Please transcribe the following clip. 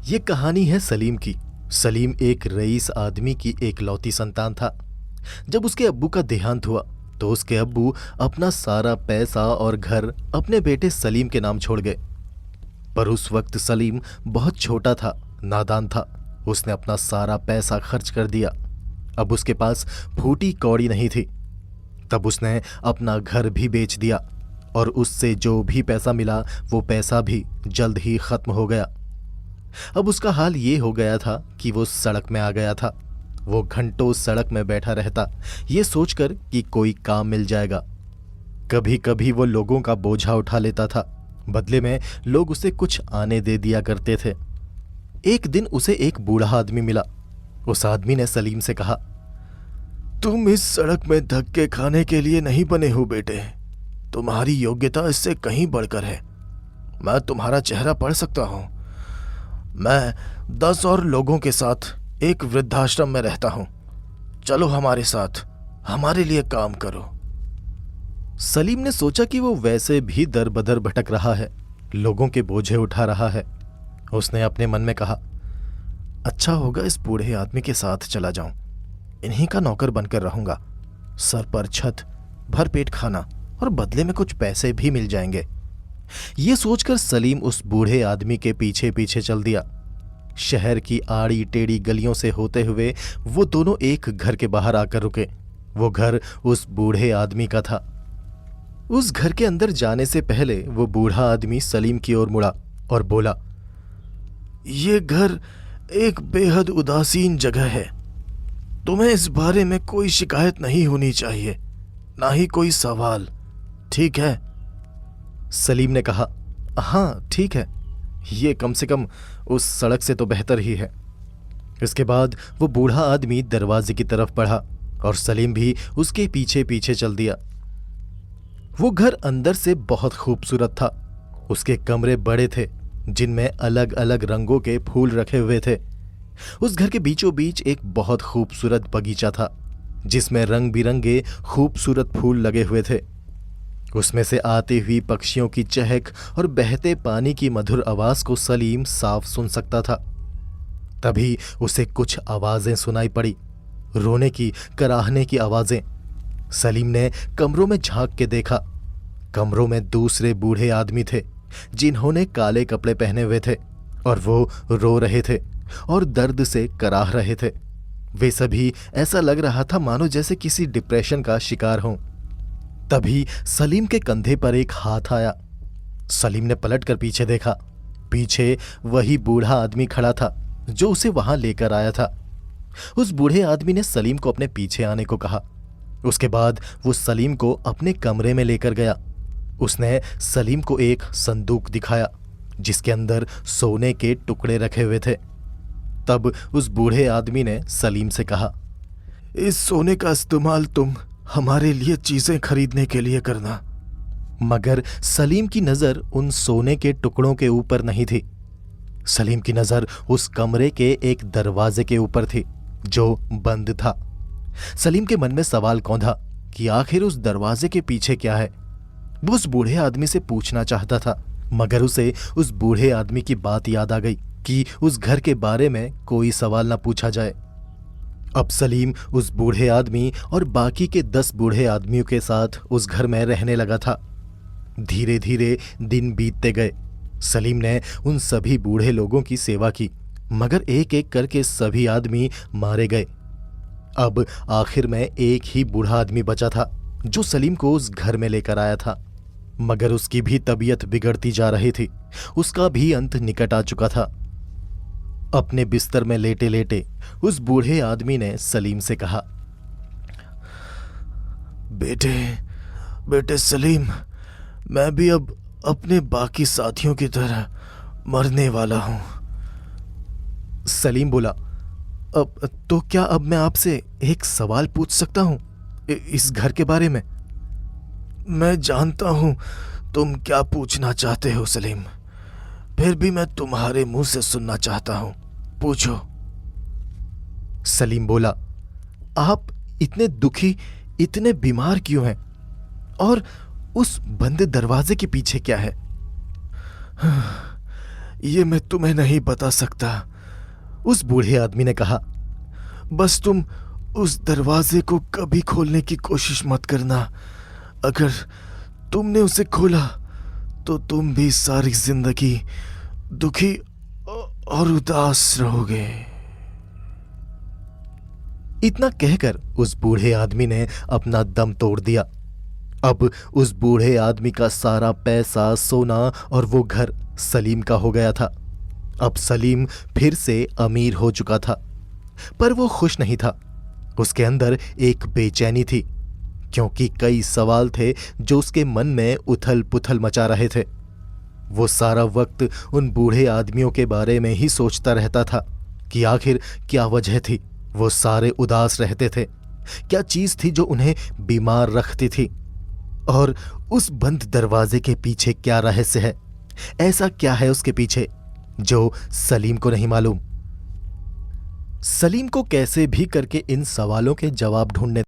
ये कहानी है सलीम की। सलीम एक रईस आदमी की एकलौती संतान था। जब उसके अब्बू का देहांत हुआ तो उसके अब्बू अपना सारा पैसा और घर अपने बेटे सलीम के नाम छोड़ गए। पर उस वक्त सलीम बहुत छोटा था, नादान था। उसने अपना सारा पैसा खर्च कर दिया। अब उसके पास फूटी कौड़ी नहीं थी। तब उसने अपना घर भी बेच दिया और उससे जो भी पैसा मिला वो पैसा भी जल्द ही खत्म हो गया। अब उसका हाल ये हो गया था कि वो सड़क में आ गया था। वो घंटों सड़क में बैठा रहता, ये सोचकर कि कोई काम मिल जाएगा। कभी कभी वो लोगों का बोझा उठा लेता था, बदले में लोग उसे कुछ आने दे दिया करते थे। एक दिन उसे एक बूढ़ा आदमी मिला। उस आदमी ने सलीम से कहा, तुम इस सड़क में धक्के खाने के लिए नहीं बने हो बेटे। तुम्हारी योग्यता इससे कहीं बढ़कर है। मैं तुम्हारा चेहरा पढ़ सकता हूं। मैं 10 और लोगों के साथ एक वृद्धाश्रम में रहता हूं। चलो हमारे साथ, हमारे लिए काम करो। सलीम ने सोचा कि वो वैसे भी दर बदर भटक रहा है, लोगों के बोझे उठा रहा है। उसने अपने मन में कहा, अच्छा होगा इस बूढ़े आदमी के साथ चला जाऊं। इन्हीं का नौकर बनकर रहूंगा। सर पर छत, भर पेट खाना और बदले में कुछ पैसे भी मिल जाएंगे। ये सोचकर सलीम उस बूढ़े आदमी के पीछे पीछे चल दिया। शहर की आड़ी टेढ़ी गलियों से होते हुए वो दोनों एक घर के बाहर आकर रुके। वो घर उस बूढ़े आदमी का था। उस घर के अंदर जाने से पहले वो बूढ़ा आदमी सलीम की ओर मुड़ा और बोला, ये घर एक बेहद उदासीन जगह है। तुम्हें इस बारे में कोई शिकायत नहीं होनी चाहिए, ना ही कोई सवाल, ठीक है? सलीम ने कहा, हाँ ठीक है, ये कम से कम उस सड़क से तो बेहतर ही है। इसके बाद वो बूढ़ा आदमी दरवाजे की तरफ बढ़ा और सलीम भी उसके पीछे पीछे चल दिया। वो घर अंदर से बहुत खूबसूरत था। उसके कमरे बड़े थे, जिनमें अलग अलग रंगों के फूल रखे हुए थे। उस घर के बीचों बीच एक बहुत खूबसूरत बगीचा था, जिसमें रंग बिरंगे खूबसूरत फूल लगे हुए थे। उसमें से आती हुई पक्षियों की चहक और बहते पानी की मधुर आवाज को सलीम साफ सुन सकता था। तभी उसे कुछ आवाजें सुनाई पड़ी, रोने की, कराहने की आवाजें। सलीम ने कमरों में झांक के देखा। कमरों में दूसरे बूढ़े आदमी थे, जिन्होंने काले कपड़े पहने हुए थे और वो रो रहे थे और दर्द से कराह रहे थे। वे सभी ऐसा लग रहा था मानो जैसे किसी डिप्रेशन का शिकार हों। तभी सलीम के कंधे पर एक हाथ आया। सलीम ने पलटकर पीछे देखा। पीछे वही बूढ़ा आदमी खड़ा था जो उसे वहां लेकर आया था। उस बूढ़े आदमी ने सलीम को अपने पीछे आने को कहा। उसके बाद वो सलीम को अपने कमरे में लेकर गया। उसने सलीम को एक संदूक दिखाया, जिसके अंदर सोने के टुकड़े रखे हुए थे। तब उस बूढ़े आदमी ने सलीम से कहा, इस सोने का इस्तेमाल तुम हमारे लिए चीजें खरीदने के लिए करना। मगर सलीम की नजर उन सोने के टुकड़ों के ऊपर नहीं थी। सलीम की नजर उस कमरे के एक दरवाजे के ऊपर थी, जो बंद था। सलीम के मन में सवाल कौंधा कि आखिर उस दरवाजे के पीछे क्या है। वो उस बूढ़े आदमी से पूछना चाहता था, मगर उसे उस बूढ़े आदमी की बात याद आ गई कि उस घर के बारे में कोई सवाल ना पूछा जाए। अब सलीम उस बूढ़े आदमी और बाकी के 10 बूढ़े आदमियों के साथ उस घर में रहने लगा था। धीरे धीरे दिन बीतते गए। सलीम ने उन सभी बूढ़े लोगों की सेवा की, मगर एक एक करके सभी आदमी मारे गए। अब आखिर में एक ही बूढ़ा आदमी बचा था, जो सलीम को उस घर में लेकर आया था। मगर उसकी भी तबीयत बिगड़ती जा रही थी। उसका भी अंत निकट आ चुका था। अपने बिस्तर में लेटे लेटे उस बूढ़े आदमी ने सलीम से कहा, बेटे बेटे सलीम, मैं भी अब अपने बाकी साथियों की तरह मरने वाला हूं। सलीम बोला, अब तो क्या अब मैं आपसे एक सवाल पूछ सकता हूं इस घर के बारे में? मैं जानता हूं तुम क्या पूछना चाहते हो सलीम, फिर भी मैं तुम्हारे मुंह से सुनना चाहता हूं। पूछो। सलीम बोला, आप इतने दुखी, इतने बीमार क्यों हैं? और उस बंद दरवाजे के पीछे क्या है? ये मैं तुम्हें नहीं बता सकता। उस बूढ़े आदमी ने कहा। बस तुम उस दरवाजे को कभी खोलने की कोशिश मत करना। अगर तुमने उसे खोला तो तुम भी सारी जिंदगी दुखी और उदास रहोगे। इतना कहकर उस बूढ़े आदमी ने अपना दम तोड़ दिया। अब उस बूढ़े आदमी का सारा पैसा, सोना और वो घर सलीम का हो गया था। अब सलीम फिर से अमीर हो चुका था, पर वो खुश नहीं था। उसके अंदर एक बेचैनी थी, क्योंकि कई सवाल थे जो उसके मन में उथल पुथल मचा रहे थे। वो सारा वक्त उन बूढ़े आदमियों के बारे में ही सोचता रहता था कि आखिर क्या वजह थी वो सारे उदास रहते थे। क्या चीज थी जो उन्हें बीमार रखती थी, और उस बंद दरवाजे के पीछे क्या रहस्य है? ऐसा क्या है उसके पीछे जो सलीम को नहीं मालूम? सलीम को कैसे भी करके इन सवालों के जवाब ढूंढने